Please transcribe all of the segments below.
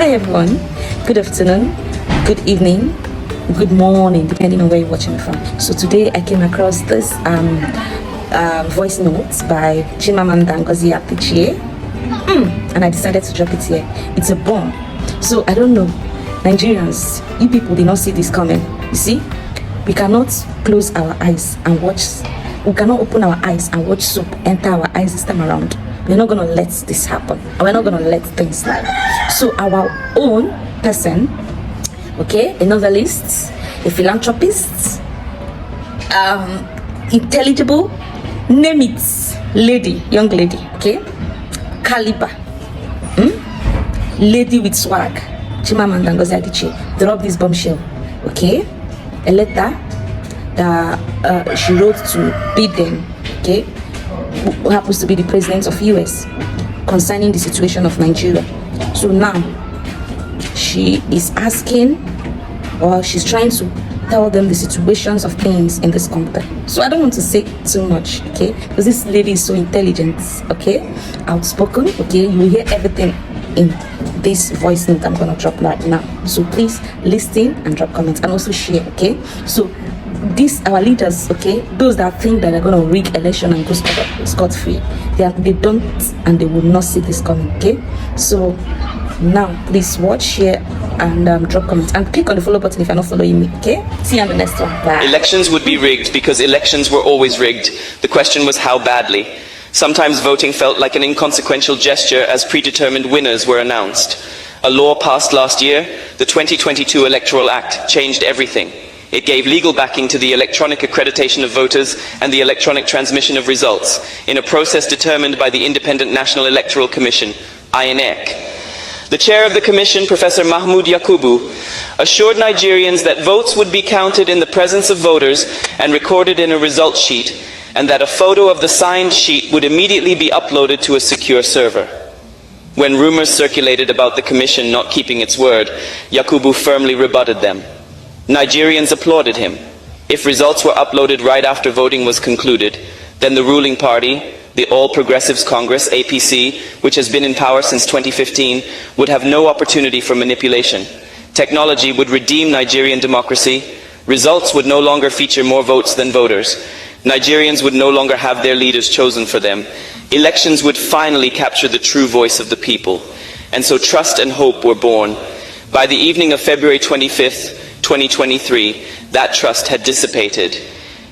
Hi everyone, good afternoon, good evening, good morning, depending on where you're watching from. So today I came across this voice notes by Chimamanda Ngozi Adichie, and I decided to drop it here. It's a bomb. So I don't know, Nigerians, you people did not see this coming. You see, we cannot close our eyes and watch. We cannot open our eyes and watch soup enter our eyes this time around. We're not gonna let this happen. We're not gonna let things slide. So our own person, okay, a novelist, a philanthropist, intelligible, name it, lady, young lady, okay, caliber, lady with swag, Chimamanda Ngozi Adichie, drop this bombshell, okay, a letter that she wrote to Biden, okay, who happens to be the president of US, concerning the situation of Nigeria. So now she is asking, or she's trying to tell them the situations of things in this country. So I don't want to say too much, okay, because this lady is so intelligent, okay, outspoken, okay. You will hear everything in this voice note I'm gonna drop right now. So please listen and drop comments and also share, okay. So these our leaders, okay, those that think that they're going to rig election and go scot-free, they don't, and they will not see this coming, okay. So now please watch, share, and drop comments and click on the follow button if you're not following me, okay. See you on the next one. Bye. Elections would be rigged because elections were always rigged. The question was how badly. Sometimes voting felt like an inconsequential gesture as predetermined winners were announced. A law passed last year, the 2022 Electoral Act, changed everything. It gave legal backing to the electronic accreditation of voters and the electronic transmission of results in a process determined by the Independent National Electoral Commission, INEC. The chair of the commission, Professor Mahmoud Yakubu, assured Nigerians that votes would be counted in the presence of voters and recorded in a results sheet, and that a photo of the signed sheet would immediately be uploaded to a secure server. When rumors circulated about the commission not keeping its word, Yakubu firmly rebutted them. Nigerians applauded him. If results were uploaded right after voting was concluded, then the ruling party, the All Progressives Congress, APC, which has been in power since 2015, would have no opportunity for manipulation. Technology would redeem Nigerian democracy. Results would no longer feature more votes than voters. Nigerians would no longer have their leaders chosen for them. Elections would finally capture the true voice of the people. And so trust and hope were born. By the evening of February 25th, 2023, that trust had dissipated.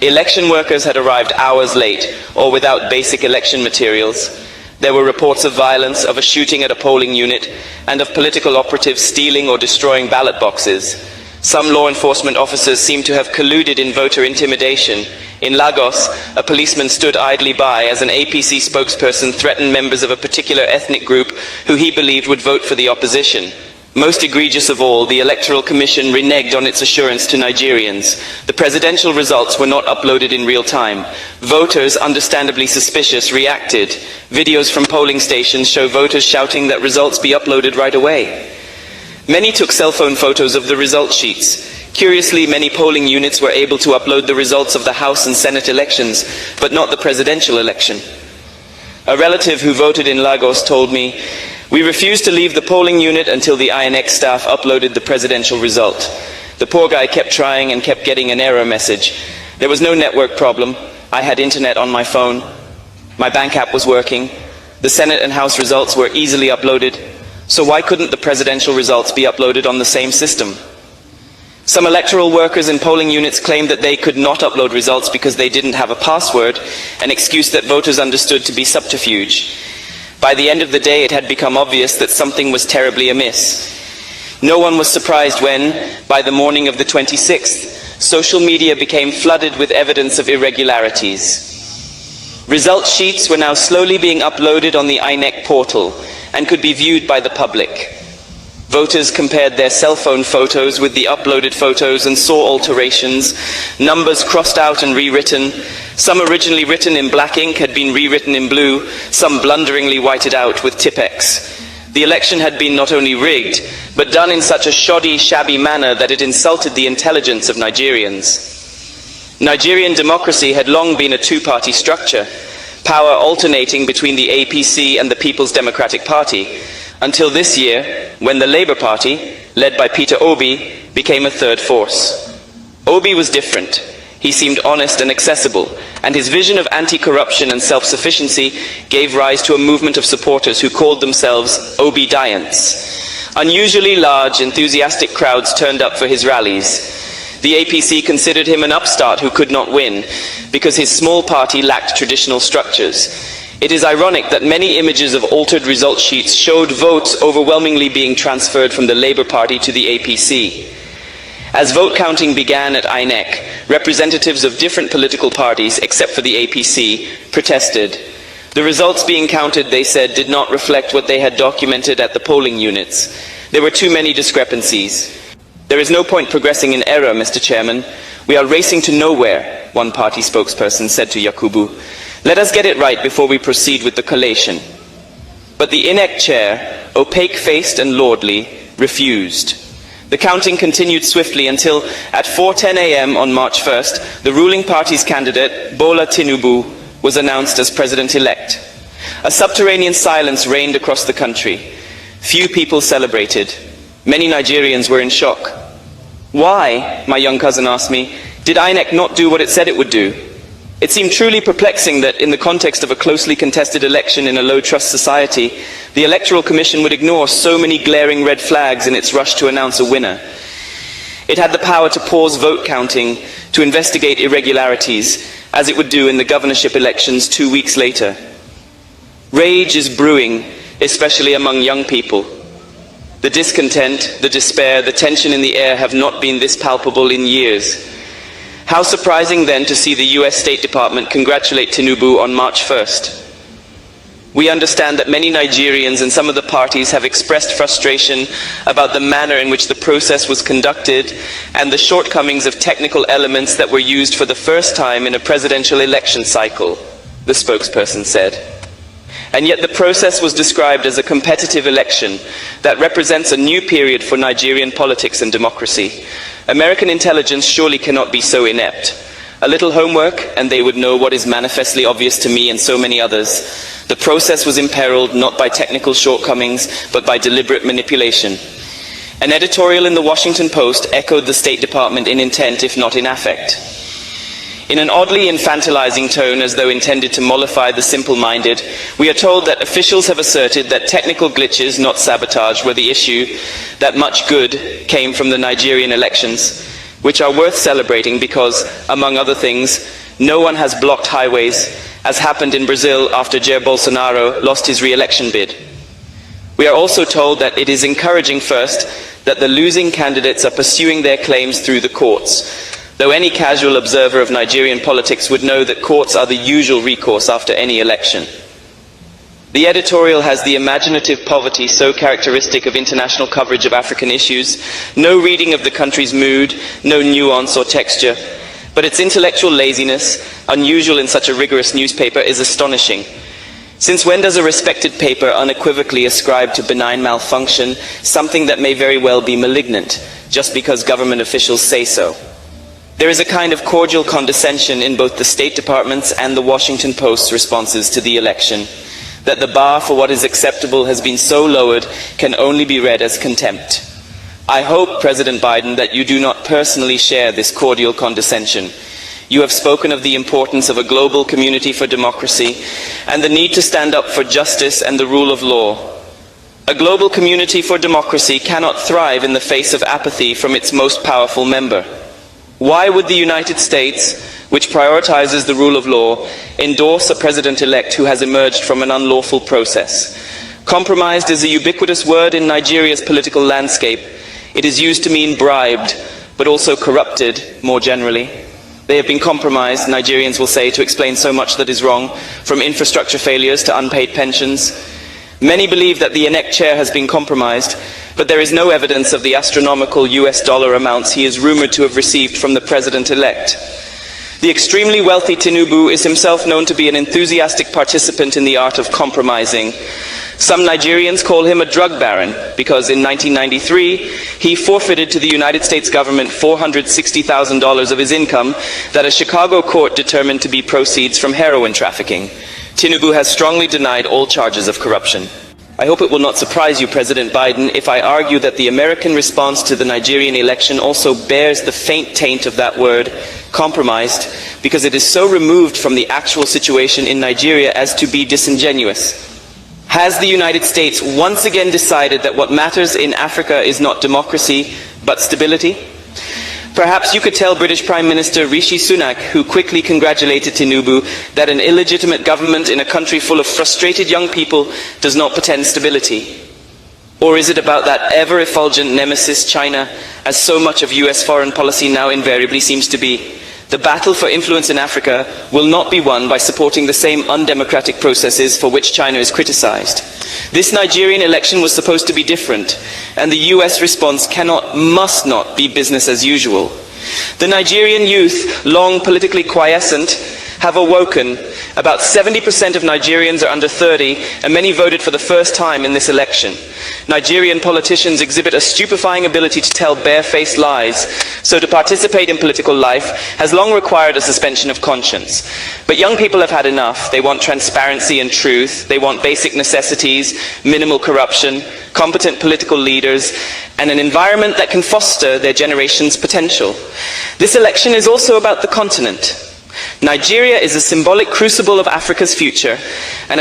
Election workers had arrived hours late or without basic election materials. There were reports of violence, of a shooting at a polling unit, and of political operatives stealing or destroying ballot boxes. Some law enforcement officers seemed to have colluded in voter intimidation. In Lagos, a policeman stood idly by as an APC spokesperson threatened members of a particular ethnic group who he believed would vote for the opposition. Most egregious of all, the Electoral Commission reneged on its assurance to Nigerians. The presidential results were not uploaded in real time. Voters, understandably suspicious, reacted. Videos from polling stations show voters shouting that results be uploaded right away. Many took cell phone photos of the result sheets. Curiously, many polling units were able to upload the results of the House and Senate elections, but not the presidential election. A relative who voted in Lagos told me, "We refused to leave the polling unit until the INEC staff uploaded the presidential result. The poor guy kept trying and kept getting an error message. There was no network problem. I had internet on my phone. My bank app was working. The Senate and House results were easily uploaded. So why couldn't the presidential results be uploaded on the same system?" Some electoral workers in polling units claimed that they could not upload results because they didn't have a password, an excuse that voters understood to be subterfuge. By the end of the day, it had become obvious that something was terribly amiss. No one was surprised when, by the morning of the 26th, social media became flooded with evidence of irregularities. Result sheets were now slowly being uploaded on the INEC portal and could be viewed by the public. Voters compared their cell phone photos with the uploaded photos and saw alterations, numbers crossed out and rewritten. Some originally written in black ink had been rewritten in blue, some blunderingly whited out with Tipp-Ex. The election had been not only rigged, but done in such a shoddy, shabby manner that it insulted the intelligence of Nigerians. Nigerian democracy had long been a two-party structure, power alternating between the APC and the People's Democratic Party. until this year, when the Labour Party, led by Peter Obi, became a third force. Obi was different. He seemed honest and accessible, and his vision of anti-corruption and self-sufficiency gave rise to a movement of supporters who called themselves Obi-diants. Unusually large, enthusiastic crowds turned up for his rallies. The APC considered him an upstart who could not win, because his small party lacked traditional structures. It is ironic that many images of altered result sheets showed votes overwhelmingly being transferred from the Labour Party to the APC. As vote counting began at INEC, representatives of different political parties, except for the APC, protested. The results being counted, they said, did not reflect what they had documented at the polling units. There were too many discrepancies. There is no point progressing in error, Mr. Chairman. We are racing to nowhere, one party spokesperson said to Yakubu. Let us get it right before we proceed with the collation. But the INEC chair, opaque-faced and lordly, refused. The counting continued swiftly until, at 4:10 a.m. on March 1st, the ruling party's candidate, Bola Tinubu, was announced as president-elect. A subterranean silence reigned across the country. Few people celebrated. Many Nigerians were in shock. Why, my young cousin asked me, did INEC not do what it said it would do? It seemed truly perplexing that, in the context of a closely contested election in a low-trust society, the Electoral Commission would ignore so many glaring red flags in its rush to announce a winner. It had the power to pause vote counting, to investigate irregularities, as it would do in the governorship elections 2 weeks later. Rage is brewing, especially among young people. The discontent, the despair, the tension in the air have not been this palpable in years. How surprising then to see the US State Department congratulate Tinubu on March 1st. We understand that many Nigerians and some of the parties have expressed frustration about the manner in which the process was conducted and the shortcomings of technical elements that were used for the first time in a presidential election cycle, the spokesperson said. And yet the process was described as a competitive election that represents a new period for Nigerian politics and democracy. American intelligence surely cannot be so inept. A little homework, and they would know what is manifestly obvious to me and so many others. The process was imperiled not by technical shortcomings, but by deliberate manipulation. An editorial in the Washington Post echoed the State Department in intent, if not in affect. In an oddly infantilizing tone, as though intended to mollify the simple-minded, we are told that officials have asserted that technical glitches, not sabotage, were the issue, that much good came from the Nigerian elections, which are worth celebrating because, among other things, no one has blocked highways, as happened in Brazil after Jair Bolsonaro lost his re-election bid. We are also told that it is encouraging, first, that the losing candidates are pursuing their claims through the courts, though any casual observer of Nigerian politics would know that courts are the usual recourse after any election. The editorial has the imaginative poverty so characteristic of international coverage of African issues, no reading of the country's mood, no nuance or texture, but its intellectual laziness, unusual in such a rigorous newspaper, is astonishing. Since when does a respected paper unequivocally ascribe to benign malfunction something that may very well be malignant, just because government officials say so? There is a kind of cordial condescension in both the State Department's and the Washington Post's responses to the election, that the bar for what is acceptable has been so lowered can only be read as contempt. I hope, President Biden, that you do not personally share this cordial condescension. You have spoken of the importance of a global community for democracy and the need to stand up for justice and the rule of law. A global community for democracy cannot thrive in the face of apathy from its most powerful member. Why would the United States, which prioritizes the rule of law, endorse a president-elect who has emerged from an unlawful process? Compromised is a ubiquitous word in Nigeria's political landscape. It is used to mean bribed, but also corrupted more generally. They have been compromised, Nigerians will say, to explain so much that is wrong, from infrastructure failures to unpaid pensions. Many believe that the INEC chair has been compromised, but there is no evidence of the astronomical US dollar amounts he is rumored to have received from the president-elect. The extremely wealthy Tinubu is himself known to be an enthusiastic participant in the art of compromising. Some Nigerians call him a drug baron because in 1993 he forfeited to the United States government $460,000 of his income that a Chicago court determined to be proceeds from heroin trafficking. Tinubu has strongly denied all charges of corruption. I hope it will not surprise you, President Biden, if I argue that the American response to the Nigerian election also bears the faint taint of that word, compromised, because it is so removed from the actual situation in Nigeria as to be disingenuous. Has the United States once again decided that what matters in Africa is not democracy, but stability? Perhaps you could tell British Prime Minister Rishi Sunak, who quickly congratulated Tinubu, that an illegitimate government in a country full of frustrated young people does not portend stability. Or is it about that ever-effulgent nemesis, China, as so much of US foreign policy now invariably seems to be? The battle for influence in Africa will not be won by supporting the same undemocratic processes for which China is criticized. This Nigerian election was supposed to be different, and the US response must not be business as usual. The Nigerian youth, long politically quiescent, have awoken. About 70% of Nigerians are under 30, and many voted for the first time in this election. Nigerian politicians exhibit a stupefying ability to tell barefaced lies, so to participate in political life has long required a suspension of conscience. But young people have had enough. They want transparency and truth. They want basic necessities, minimal corruption, competent political leaders, and an environment that can foster their generation's potential. This election is also about the continent. Nigeria is a symbolic crucible of Africa's future, and